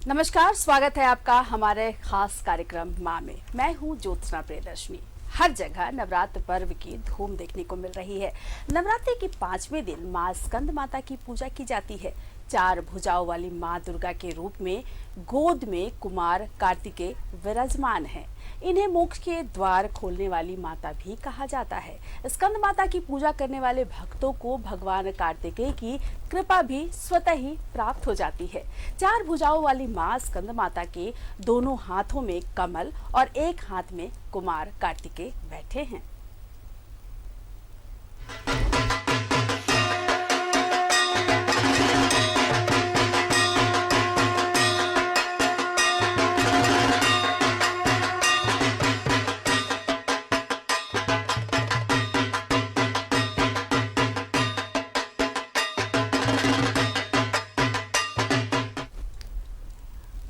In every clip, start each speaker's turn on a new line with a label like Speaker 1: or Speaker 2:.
Speaker 1: नमस्कार, स्वागत है आपका हमारे खास कार्यक्रम माँ में। मैं हूँ ज्योत्सना प्रियदर्शनी। हर जगह नवरात्र पर्व की धूम देखने को मिल रही है। नवरात्रि के 5वें दिन माँ स्कंद माता की पूजा की जाती है। 4 भुजाओं वाली माँ दुर्गा के रूप में गोद में कुमार कार्तिकेय विराजमान है। इन्हें मोक्ष के द्वार खोलने वाली माता भी कहा जाता है। स्कंद माता की पूजा करने वाले भक्तों को भगवान कार्तिकेय की कृपा भी स्वतः ही प्राप्त हो जाती है। 4 भुजाओं वाली माँ स्कंद माता के दोनों हाथों में कमल और एक हाथ में कुमार कार्तिकेय बैठे हैं।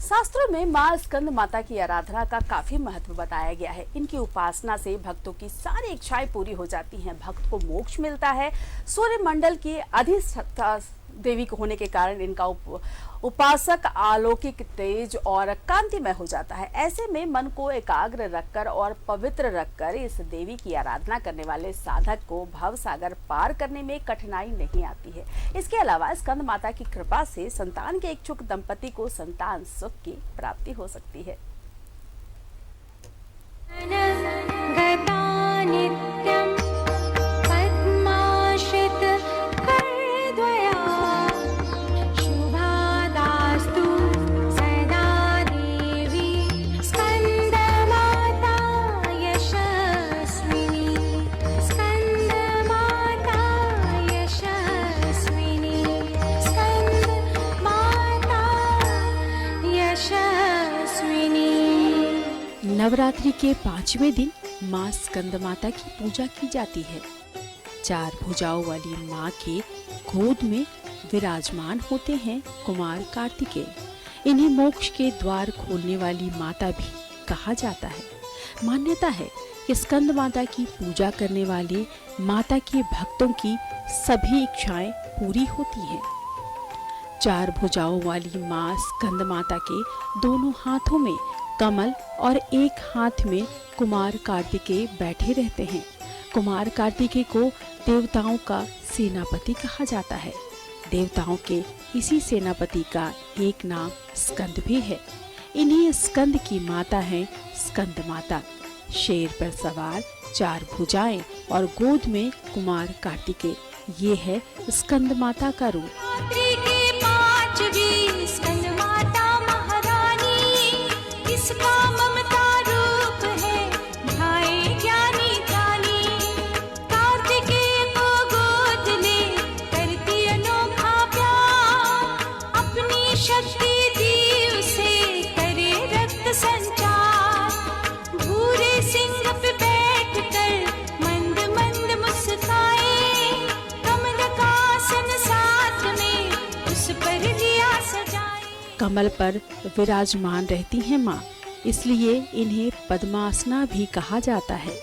Speaker 1: शास्त्रों में माँ स्कंद माता की आराधना का काफी महत्व बताया गया है। इनकी उपासना से भक्तों की सारी इच्छाएं पूरी हो जाती हैं, भक्त को मोक्ष मिलता है। सूर्य मंडल की अधिष्ठाता देवी होने के कारण इनका उपासक अलौकिक तेज और कांतिमय हो जाता है। ऐसे में मन को एकाग्र रखकर और पवित्र रखकर इस देवी की आराधना करने वाले साधक को भव सागर पार करने में कठिनाई नहीं आती है। इसके अलावा स्कंद माता की कृपा से संतान के इच्छुक दंपति को संतान सुख की प्राप्ति हो सकती है। नवरात्रि के 5वें दिन माँ स्कंद माता की पूजा की जाती है। 4 भुजाओं वाली माँ के गोद में विराजमान होते हैं कुमार कार्तिकेय। इन्हें मोक्ष के द्वार खोलने वाली माता भी कहा जाता है। मान्यता है कि स्कंद माता की पूजा करने वाले माता के भक्तों की सभी इच्छाएं पूरी होती हैं। 4 भुजाओं वाली माँ स्कंद माता के दोनों हाथों में कमल और एक हाथ में कुमार कार्तिकेय बैठे रहते हैं। कुमार कार्तिकेय को देवताओं का सेनापति कहा जाता है। देवताओं के इसी सेनापति का एक नाम स्कंद भी है। इन्हीं स्कंद की माता है स्कंद माता। शेर पर सवार 4 भुजाएं और गोद में कुमार कार्तिकेय, ये है स्कंद माता का रूप।
Speaker 2: इसका ममता रूप है ढाई ज्ञानी जानी। कार्तिकेय को गोद ले करती अनोखा प्यार, अपनी शक्ति दी उसे करे रक्त संचार। भूरे सिंह पे बैठ कर मंद मंद मुस्काए, कमल का आसन साथ में उस पर लिया सजाए।
Speaker 1: कमल पर विराजमान रहती हैं माँ, इसलिए इन्हें पद्मासना भी कहा जाता है।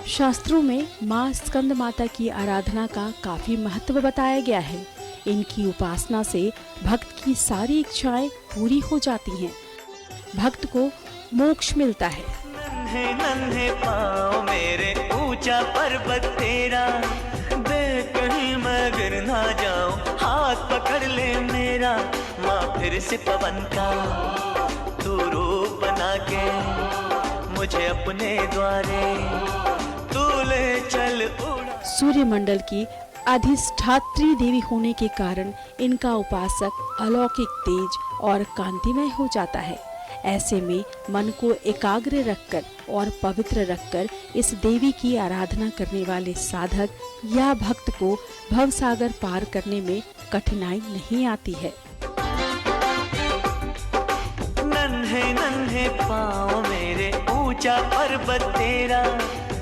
Speaker 1: शास्त्रों में माँ स्कंद माता की आराधना का काफी महत्व बताया गया है। इनकी उपासना से भक्त की सारी इच्छाएं पूरी हो जाती हैं, भक्त को मोक्ष मिलता है।
Speaker 3: नन्हे नन्हे पाँव मेरे ऊंचा पर्वत तेरा, देख कहीं मैं गिर ना जाऊं, हाथ पकड़ ले मेरा। माँ फिर से पवन का तू रूप बना के मुझे अपने द्वारे तू ले चल उड़ा।
Speaker 1: सूर्य मंडल की अधिष्ठात्री देवी होने के कारण इनका उपासक अलौकिक तेज और कांतिमय हो जाता है। ऐसे में मन को एकाग्र रखकर और पवित्र रखकर इस देवी की आराधना करने वाले साधक या भक्त को भवसागर पार करने में कठिनाई नहीं आती है।
Speaker 3: नन्हे नन्हे पाँव मेरे ऊंचा पर्वत तेरा,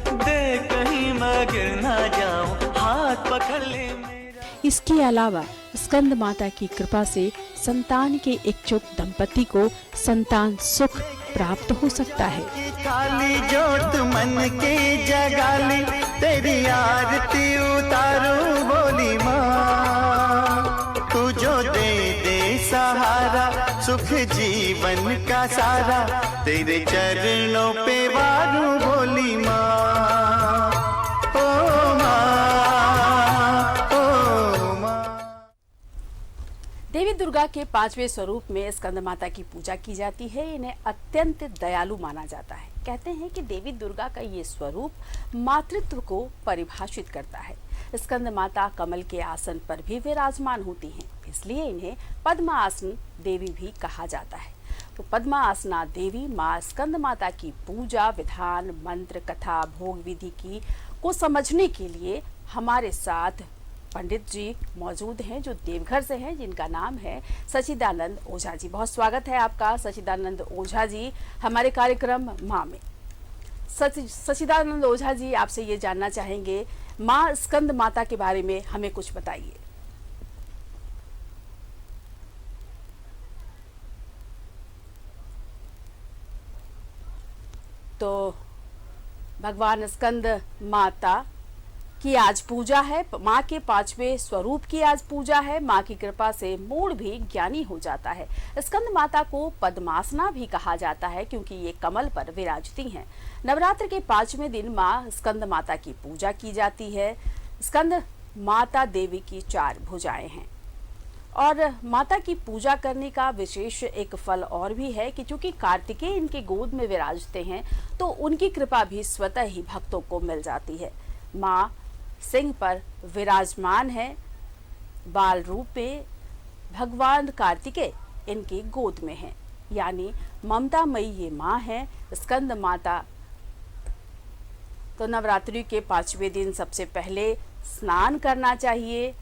Speaker 3: देख कहीं मैं गिर ना जाऊं, हाथ पकड़ ले मेरा।
Speaker 1: इसके अलावा स्कंद माता की कृपा से संतान के इच्छुक दंपति को संतान सुख प्राप्त हो सकता है।
Speaker 3: काली जोत मन के जगाली, तेरी आरती उतारूं बोली माँ। तू जो दे सहारा, सुख जीवन का सारा, तेरे चरणों पे वारूं बोली माँ। ओ माँ, ओ माँ।
Speaker 1: देवी दुर्गा के 5वें स्वरूप में स्कंद माता की पूजा की जाती है। इन्हें अत्यंत दयालु माना जाता है। कहते हैं कि देवी दुर्गा का ये स्वरूप मातृत्व को परिभाषित करता है। स्कंद माता कमल के आसन पर भी विराजमान होती हैं, इसलिए इन्हें पद्मासन देवी भी कहा जाता है। तो पद्मासना देवी माँ स्कंद माता की पूजा विधान, मंत्र, कथा, भोग विधि को समझने के लिए हमारे साथ पंडित जी मौजूद हैं जो देवघर से हैं, जिनका नाम है सचिदानंद ओझा जी। बहुत स्वागत है आपका सचिदानंद ओझा जी हमारे कार्यक्रम माँ में। सचिदानंद ओझा जी, आपसे ये जानना चाहेंगे, माँ स्कंद माता के बारे में हमें कुछ बताइए। तो भगवान स्कंद माता की आज पूजा है, माँ के 5वें स्वरूप की आज पूजा है। माँ की कृपा से मूढ़ भी ज्ञानी हो जाता है। स्कंद माता को पद्मासना भी कहा जाता है क्योंकि ये कमल पर विराजती हैं। नवरात्र के 5वें दिन माँ स्कंद माता की पूजा की जाती है। स्कंद माता देवी की 4 भुजाएं हैं और माता की पूजा करने का विशेष एक फल और भी है कि चूंकि कार्तिकेय इनके गोद में विराजते हैं तो उनकी कृपा भी स्वतः ही भक्तों को मिल जाती है। माँ सिंह पर विराजमान है, बाल रूप में भगवान कार्तिकेय इनकी गोद में है, यानी ममतामयी ये माँ है स्कंद माता। तो नवरात्रि के 5वें दिन सबसे पहले स्नान करना चाहिए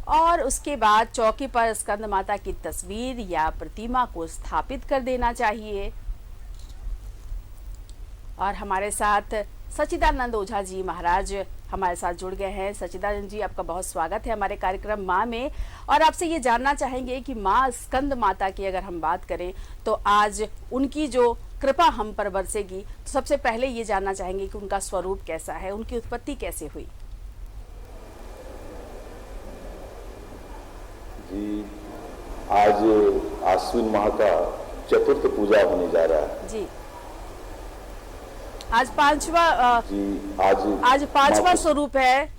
Speaker 1: और उसके बाद चौकी पर स्कंद माता की तस्वीर या प्रतिमा को स्थापित कर देना चाहिए। और हमारे साथ सचिदानंद ओझा जी महाराज हमारे साथ जुड़ गए हैं। सचिदानंद जी, आपका बहुत स्वागत है हमारे कार्यक्रम माँ में। और आपसे ये जानना चाहेंगे कि माँ स्कंद माता की अगर हम बात करें तो आज उनकी जो कृपा हम पर बरसेगी, तो सबसे पहले ये जानना चाहेंगे कि उनका स्वरूप कैसा है, उनकी उत्पत्ति कैसे हुई।
Speaker 4: जी, आज आश्विन माह का चतुर्थ पूजा होने जा रहा है
Speaker 1: जी। आज पांचवा
Speaker 4: जी।
Speaker 1: आज 5वां स्वरूप है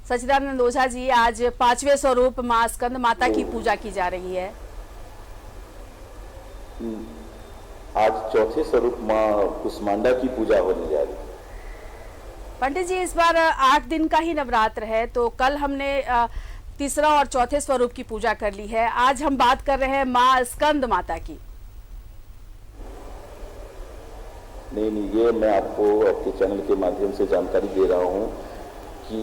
Speaker 1: सचिदानंद ओझा जी। आज 5वें स्वरूप माँ स्कंद माता की पूजा की जा रही है।
Speaker 4: आज चौथे स्वरूप माँ कुष्मांडा की पूजा होने जा रही है।
Speaker 1: पंडित जी, इस बार 8 दिन का ही नवरात्र है, तो कल हमने तीसरा और चौथे स्वरूप की पूजा कर ली है। आज हम बात कर रहे हैं माँ स्कंद माता की।
Speaker 4: नहीं, ये मैं आपको आपके चैनल के माध्यम से जानकारी दे रहा हूँ कि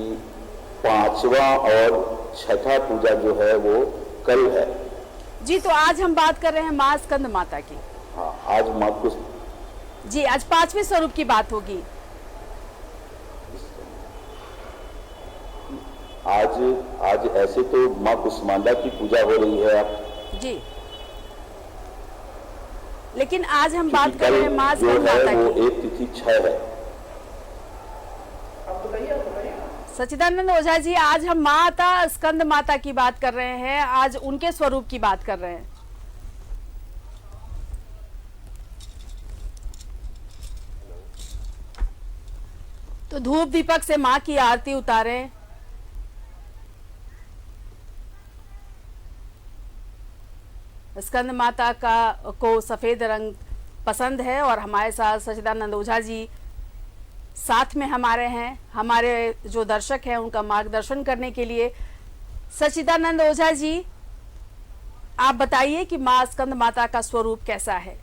Speaker 4: 5वां और 6ठा पूजा जो है वो कल है
Speaker 1: जी। तो आज हम बात कर रहे हैं माँ स्कंद माता की।
Speaker 4: हाँ, आज माँ कुछ
Speaker 1: जी, आज 5वें स्वरूप की बात होगी।
Speaker 4: आज ऐसे तो माँ कुष्मांडा की पूजा हो रही है आप
Speaker 1: जी, लेकिन आज हम बात कर रहे हैं माँ स्कंद माता की।
Speaker 4: एक तिथि 6 है।
Speaker 1: सचिदानंद ओझा जी, आज हम माता स्कंद माता की बात कर रहे हैं, आज उनके स्वरूप की बात कर रहे हैं। तो धूप दीपक से माँ की आरती उतारें। स्कंद माता को सफेद रंग पसंद है और हमारे साथ सचिदानंद ओझा जी साथ में हमारे हैं। हमारे जो दर्शक हैं उनका मार्गदर्शन करने के लिए सचिदानंद ओझा जी, आप बताइए कि माँ स्कंद माता का स्वरूप कैसा है।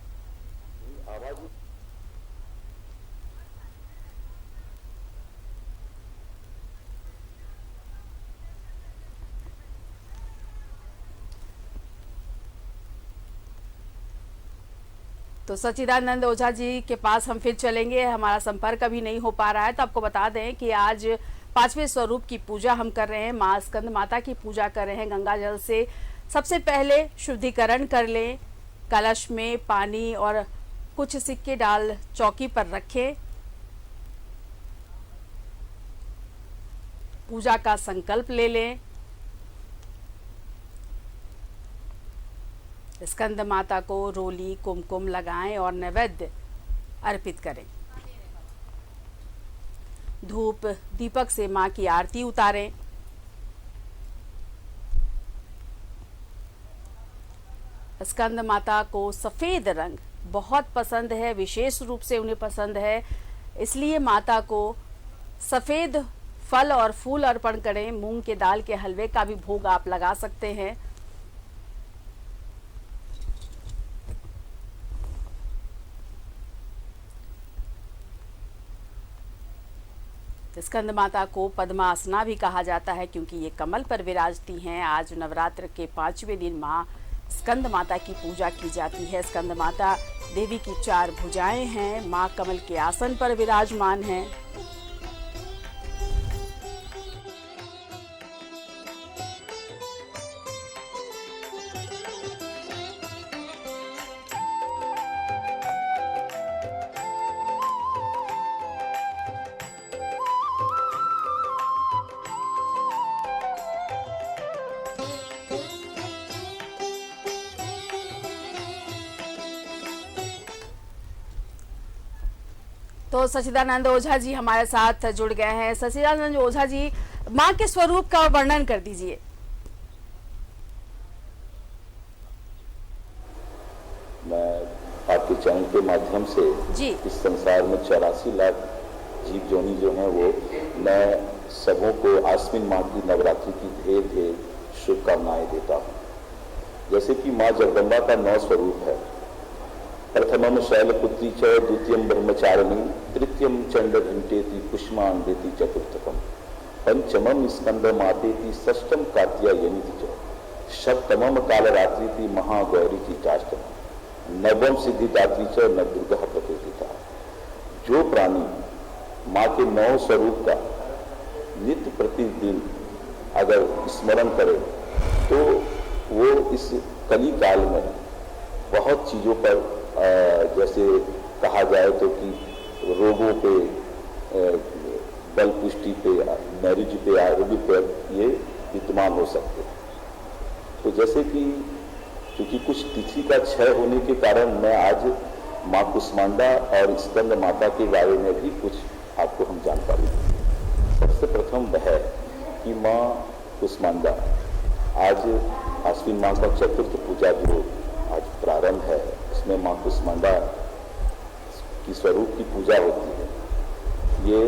Speaker 1: तो सचिदानंद ओझा जी के पास हम फिर चलेंगे, हमारा संपर्क अभी नहीं हो पा रहा है। तो आपको बता दें कि आज 5वें स्वरूप की पूजा हम कर रहे हैं, माँ स्कंद माता की पूजा कर रहे हैं। गंगा जल से सबसे पहले शुद्धिकरण कर लें। कलश में पानी और कुछ सिक्के डाल चौकी पर रखें। पूजा का संकल्प ले लें। स्कंद माता को रोली कुमकुम लगाएं और नैवेद्य अर्पित करें। धूप दीपक से मां की आरती उतारें। स्कंद माता को सफेद रंग बहुत पसंद है, विशेष रूप से उन्हें पसंद है, इसलिए माता को सफेद फल और फूल अर्पण करें। मूंग के दाल के हलवे का भी भोग आप लगा सकते हैं। स्कंद माता को पद्मासना भी कहा जाता है क्योंकि ये कमल पर विराजती हैं। आज नवरात्र के 5वें दिन माँ स्कंद माता की पूजा की जाती है। स्कंद माता देवी की 4 भुजाएं हैं। माँ कमल के आसन पर विराजमान हैं। तो सच्चिदानंद ओझा जी हमारे साथ जुड़ गए हैं। सच्चिदानंद ओझा जी, माँ के स्वरूप का वर्णन कर दीजिए।
Speaker 4: मैं आपके चैनल के माध्यम से
Speaker 1: जी
Speaker 4: इस संसार में 84 लाख जीव जोनी जो हैं वो मैं सबों को आश्विन माह की नवरात्रि की ढेर ढेर शुभकामनाएं देता हूँ। जैसे कि माँ जगदम्बा का 9 स्वरूप है। प्रथमम शैलपुत्री च, द्वितीयम ब्रह्मचारिणी, तृतीयम चंड घंटेति, पुष्मान देती चतुर्थकम, पंचमम स्कंद मातेति, षष्ठम कात्यायनीति च, सप्तमम कालरात्रिति, महागौरी की चाष्टम, नवम सिद्धिदात्री च, न दुर्गा प्रतिष्ठिता। जो प्राणी माँ के 9 स्वरूप का नित्य प्रतिदिन अगर स्मरण करे तो वो इस कली काल में बहुत चीज़ों पर जैसे कहा जाए तो कि रोगों पे, बल पुष्टि पे, मैरिज पे, आरोग्य पे ये विद्यमान हो सकते हैं। तो जैसे कि क्योंकि कुछ तिथि का क्षय होने के कारण मैं आज माँ कुष्मांडा और स्कंद माता के बारे में भी कुछ आपको हम जानकारी दें। सबसे प्रथम वह है कि माँ कुष्मांडा आज आश्विन माह का चतुर्थ पूजा जो आज प्रारंभ है उसमें माँ कुष्मांडा की स्वरूप की पूजा होती है। ये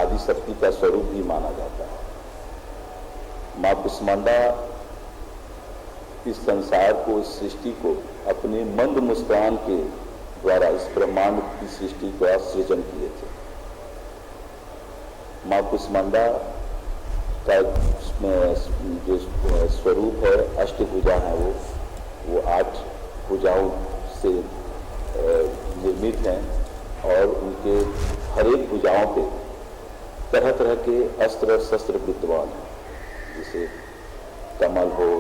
Speaker 4: आदि शक्ति का स्वरूप भी माना जाता है। माँ कुष्मांडा इस संसार को, इस सृष्टि को अपने मंद मुस्कान के द्वारा इस ब्रह्मांड की सृष्टि का सृजन किए थे। माँ कुष्मांडा का जो स्वरूप है, अष्टभुजा है, वो 8 भुजाओं से निर्मित हैं और उनके हर एक भुजाओं पे तरह तरह के अस्त्र शस्त्र विद्यमान हैं, जैसे कमल हो,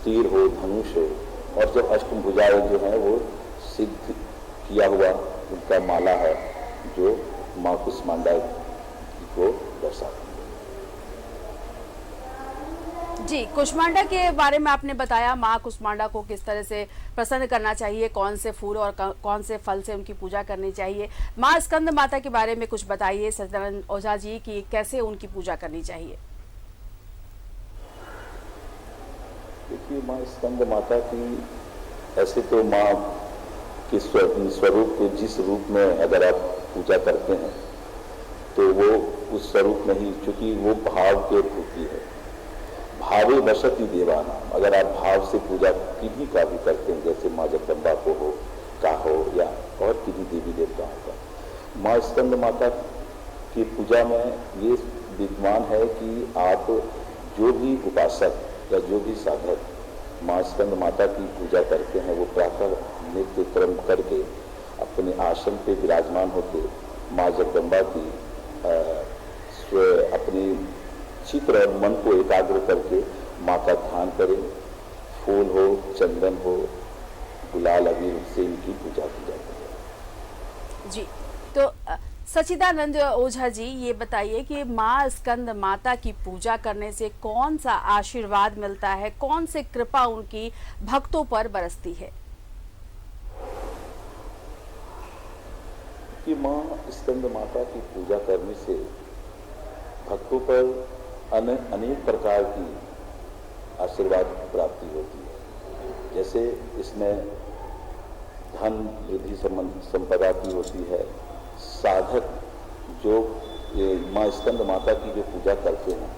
Speaker 4: तीर हो, धनुष हो, और जब अष्टम भुजाएं जो हैं वो सिद्ध किया हुआ उनका माला है जो माँ कुष्मांडा को दर्शाती है।
Speaker 1: जी, कुष्मांडा के बारे में आपने बताया। माँ कुष्मांडा को किस तरह से प्रसन्न करना चाहिए, कौन से फूल और कौन से फल से उनकी पूजा करनी चाहिए। माँ स्कंद माता के बारे में कुछ बताइए सच्चिदानंद ओझा जी कि कैसे उनकी पूजा करनी चाहिए।
Speaker 4: देखिए, माँ स्कंद माता की ऐसे तो माँ के स्वरूप को जिस रूप में अगर आप पूजा करते हैं तो वो उस स्वरूप में ही, चूंकि वो भाव के होती है। भावे बसती देवाना, अगर आप भाव से पूजा किसी का भी करते हैं, जैसे माँ जगदम्बा को हो या और किसी देवी देवताओं का, माँ स्कंद माता की पूजा में ये विद्यमान है कि आप जो भी उपासक या जो भी साधक माँ स्कंद माता की पूजा करते हैं वो प्रातः नित्य क्रम करके अपने आसन पे विराजमान होते माँ जगदम्बा की अपनी चित्र और मन को एकाग्र करके माँ का ध्यान करें, फूल हो, चंदन हो, गुलाल अबीर से इनकी पूजा की जाती है।
Speaker 1: जी, तो सच्चिदानंद ओझा जी, ये बताइए कि माँ स्कंद माता की पूजा करने से कौन सा आशीर्वाद मिलता है, कौन से कृपा उनकी भक्तों पर बरसती है?
Speaker 4: कि माँ स्कंद माता की पूजा करने से भक्तों पर अनेक प्रकार की आशीर्वाद प्राप्ति होती है। जैसे इसमें धन वृद्धि संपदा की होती है। साधक जो माँ स्कंद माता की जो पूजा करते हैं,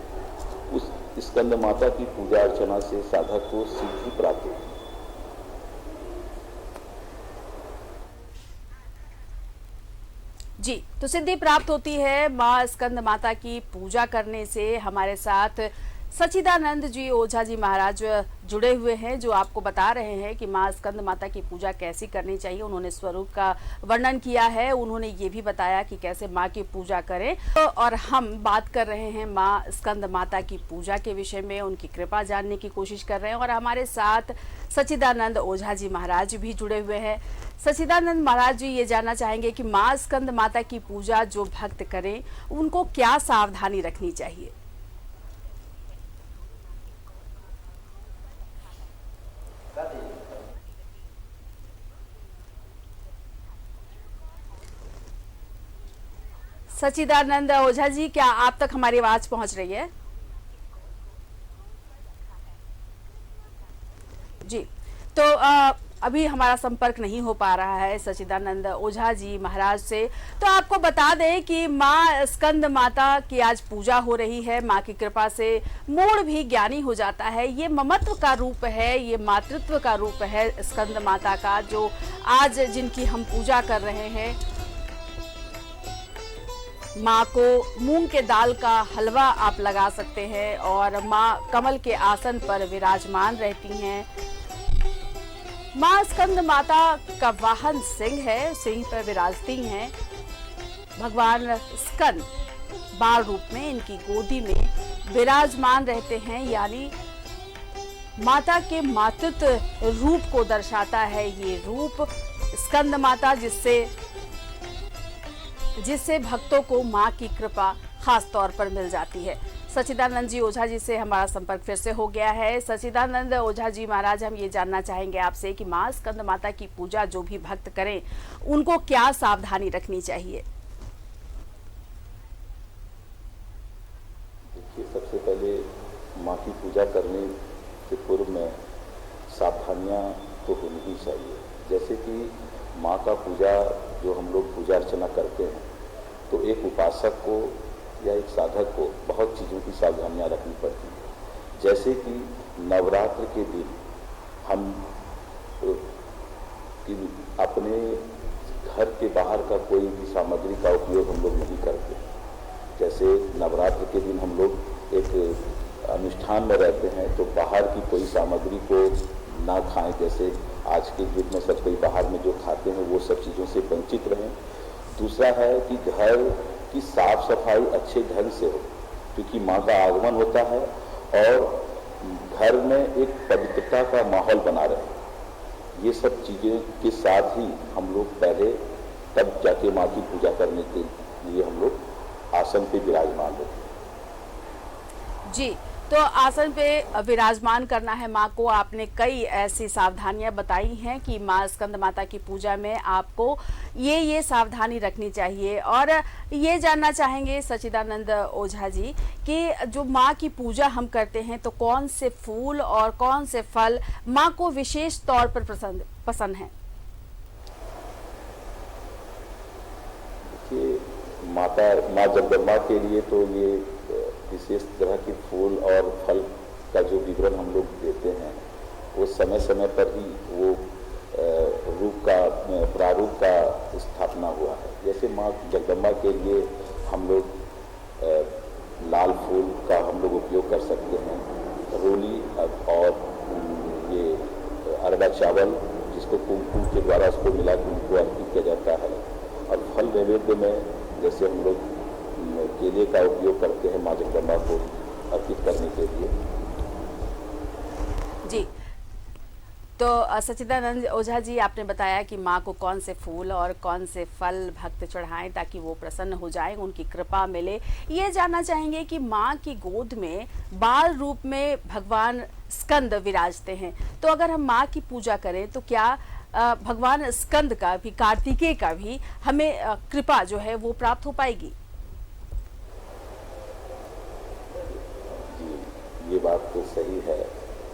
Speaker 4: उस स्कंद माता की पूजा अर्चना से साधक को सिद्धि प्राप्त होती है।
Speaker 1: जी, तो सिद्धि प्राप्त होती है माँ स्कंद माता की पूजा करने से। हमारे साथ सच्चिदानंद जी ओझा जी महाराज जुड़े हुए हैं, जो आपको बता रहे हैं कि माँ स्कंद माता की पूजा कैसी करनी चाहिए। उन्होंने स्वरूप का वर्णन किया है, उन्होंने ये भी बताया कि कैसे माँ की पूजा करें। तो और हम बात कर रहे हैं माँ स्कंद माता की पूजा के विषय में, उनकी कृपा जानने की कोशिश कर रहे हैं। और हमारे साथ सच्चिदानंद ओझा जी महाराज भी जुड़े हुए हैं। सच्चिदानंद महाराज जी, ये जानना चाहेंगे कि माँ स्कंद माता की पूजा जो भक्त करें, उनको क्या सावधानी रखनी चाहिए? सच्चिदानंद ओझा जी, क्या आप तक हमारी आवाज पहुंच रही है? जी, तो अभी हमारा संपर्क नहीं हो पा रहा है सच्चिदानंद ओझा जी महाराज से। तो आपको बता दें कि माँ स्कंद माता की आज पूजा हो रही है। माँ की कृपा से मूड भी ज्ञानी हो जाता है। ये ममत्व का रूप है, ये मातृत्व का रूप है स्कंद माता का, जो आज जिनकी हम पूजा कर रहे हैं। माँ को मूंग के दाल का हलवा आप लगा सकते हैं और माँ कमल के आसन पर विराजमान रहती हैं। माँ स्कंद माता का वाहन सिंह है, सिंह पर विराजती हैं। भगवान स्कंद बाल रूप में इनकी गोदी में विराजमान रहते हैं, यानी माता के मातृत्व रूप को दर्शाता है ये रूप स्कंद माता, जिससे भक्तों को माँ की कृपा खास तौर पर मिल जाती है। सच्चिदानंद जी ओझा जी से हमारा संपर्क फिर से हो गया है। सच्चिदानंद ओझा जी महाराज, हम ये जानना चाहेंगे आपसे कि माँ स्कंद माता की पूजा जो भी भक्त करें, उनको क्या सावधानी रखनी चाहिए?
Speaker 4: देखिए, सबसे पहले माँ की पूजा करने से पूर्व में सावधानियाँ तो होनी ही चाहिए। जैसे कि माँ का पूजा जो हम लोग पूजा अर्चना करते हैं, तो एक उपासक को या एक साधक को बहुत चीज़ों की सावधानियाँ रखनी पड़ती हैं। जैसे कि नवरात्र के दिन हम अपने घर के बाहर का कोई भी सामग्री का उपयोग हम लोग नहीं करते। जैसे नवरात्र के दिन हम लोग एक अनुष्ठान में रहते हैं, तो बाहर की कोई सामग्री को ना खाएं। जैसे आज के युग में सब कोई बाहर में जो खाते हैं वो सब चीज़ों से वंचित रहें। दूसरा है कि घर की साफ सफाई अच्छे ढंग से हो, क्योंकि माँ का आगमन होता है और घर में एक पवित्रता का माहौल बना रहे। ये सब चीज़ें के साथ ही हम लोग पहले तब जाके माँ की पूजा करने के लिए हम लोग आसन पे विराजमान होते हैं।
Speaker 1: जी, तो आसन पे विराजमान करना है माँ को। आपने कई ऐसी सावधानियां बताई हैं कि माँ स्कंद माता की पूजा में आपको ये सावधानी रखनी चाहिए। और ये जानना चाहेंगे सच्चिदानंद ओझा जी कि जो माँ की पूजा हम करते हैं, तो कौन से फूल और कौन से फल माँ को विशेष तौर पर पसंद हैं?
Speaker 4: देखिए, माँ जगदम्बा के लिए तो ये विशेष तरह के फूल और फल का जो विवरण हम लोग देते हैं, वो समय समय पर ही वो प्रारूप का स्थापना हुआ है। जैसे माँ जगदम्बा के लिए हम लोग लाल फूल का हम लोग उपयोग कर सकते हैं, रोली और ये अरबा चावल जिसको कुमकुम के द्वारा उसको मिला के उनको अर्पित किया जाता है। और फल नैवेद्य में जैसे हम लोग केले का उपयोग करते हैं माँ जगदम्बा को अर्पित करने के लिए।
Speaker 1: तो सच्चिदानंद ओझा जी, आपने बताया कि माँ को कौन से फूल और कौन से फल भक्त चढ़ाएं ताकि वो प्रसन्न हो जाएं, उनकी कृपा मिले। ये जानना चाहेंगे कि माँ की गोद में बाल रूप में भगवान स्कंद विराजते हैं, तो अगर हम माँ की पूजा करें तो क्या भगवान स्कंद का भी, कार्तिकेय का भी हमें कृपा जो है वो प्राप्त हो पाएगी?
Speaker 4: जी, ये बात तो सही है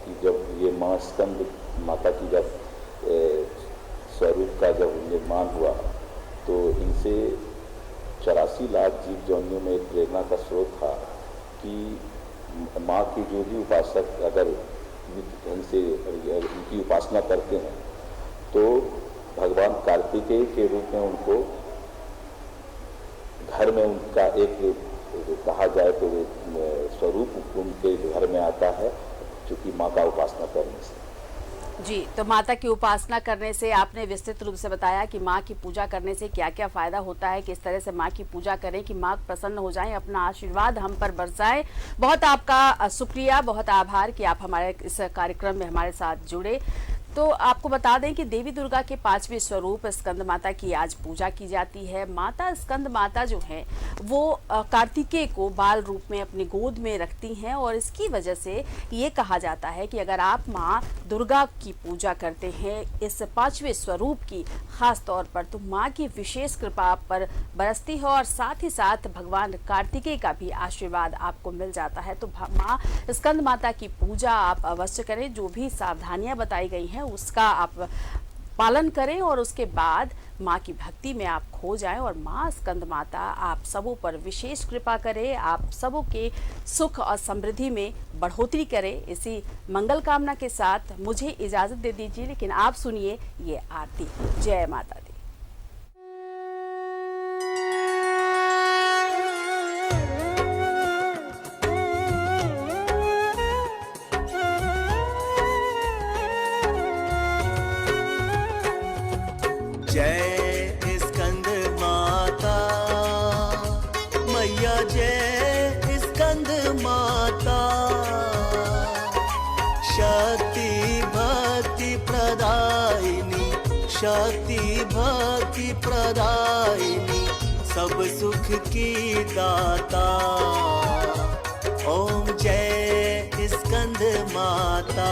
Speaker 4: कि जब ये माँ स्कंद माता की जब स्वरूप का जब निर्माण हुआ तो इनसे 84 लाख जीव जोनियों में एक प्रेरणा का स्रोत था कि माँ की जो भी उपासक अगर ढंग से उनकी उपासना करते हैं तो भगवान कार्तिकेय के रूप में उनको घर में उनका एक कहा जाए तो स्वरूप उनके घर में आता है, चूँकि माँ का उपासना करने से।
Speaker 1: जी, तो माता की उपासना करने से आपने विस्तृत रूप से बताया कि माँ की पूजा करने से क्या क्या फायदा होता है, किस तरह से माँ की पूजा करें कि माँ प्रसन्न हो जाएं, अपना आशीर्वाद हम पर बरसाएं। बहुत आपका शुक्रिया, बहुत आभार कि आप हमारे इस कार्यक्रम में हमारे साथ जुड़े। तो आपको बता दें कि देवी दुर्गा के 5वें स्वरूप स्कंद माता की आज पूजा की जाती है। माता स्कंद माता जो है वो कार्तिकेय को बाल रूप में अपनी गोद में रखती हैं और इसकी वजह से ये कहा जाता है कि अगर आप माँ दुर्गा की पूजा करते हैं इस 5वें स्वरूप की खास तौर पर, तो माँ की विशेष कृपा आप पर बरसती है और साथ ही साथ भगवान कार्तिकेय का भी आशीर्वाद आपको मिल जाता है। तो माँ स्कंद माता की पूजा आप अवश्य करें, जो भी सावधानियां बताई गई हैं उसका आप पालन करें और उसके बाद माँ की भक्ति में आप खो जाएं और माँ स्कंद माता आप सबों पर विशेष कृपा करे, आप सबों के सुख और समृद्धि में बढ़ोतरी करे। इसी मंगल कामना के साथ मुझे इजाजत दे दीजिए, लेकिन आप सुनिए ये आरती। जय माता दी।
Speaker 3: जय स्कंद माता मैया, जय स्कंद माता। शक्ति भक्ति प्रदायिनी, शक्ति भक्ति प्रदायिनी, सब सुख की दाता। ओम जय स्कंद माता।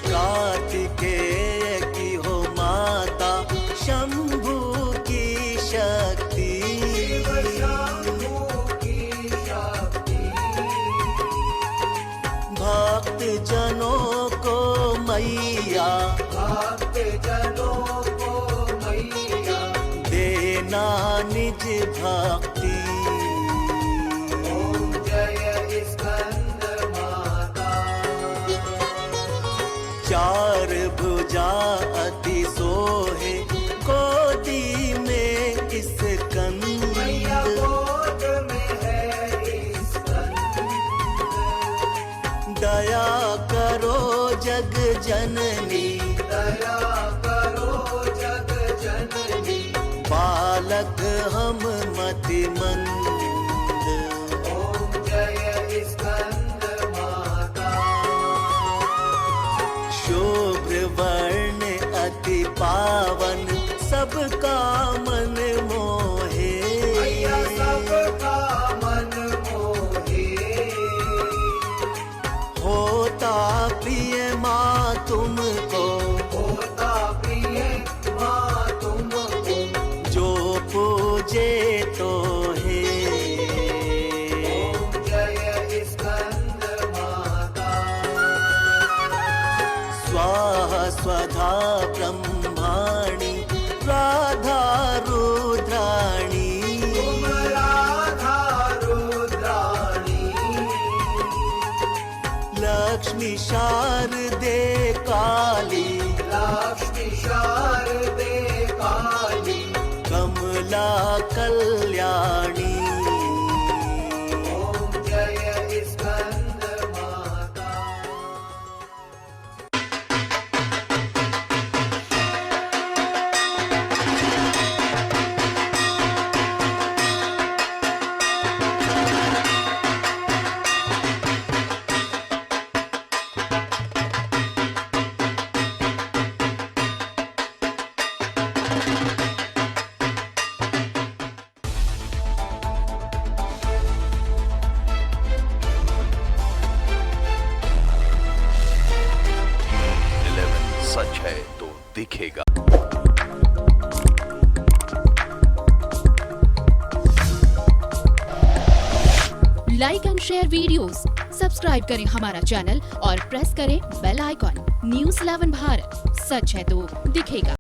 Speaker 3: कार्तिकेय की हो माता, शंभू की शक्ति, भक्त जनों को मैया, भक्त जनों को मैया, देना निज भक्ति। ओम जय स्कंद माता। चार भुजा अति सोहे, गोदी में स्कंद, मैया गोद में है स्कंद। दया करो जग जननी, दया करो जग जननी, बालक हम मतिमंद। ओम जय स्कंद माता। शुभ्र वर्ण अति पावन, सबका मन मोहे, सबका मन मोहे। होता प्रिय माँ तुमको, होता प्रिय माँ तुमको, जो पूजे तो है। ओम जय स्कंद माता। स्वाहा स्वधा ब्रह्माणि, राधा कल्याणी। सच है तो दिखेगा।
Speaker 5: Like and share videos, subscribe करें हमारा चैनल और प्रेस करें बेल आइकॉन। न्यूज़ 11 भारत, सच है तो दिखेगा।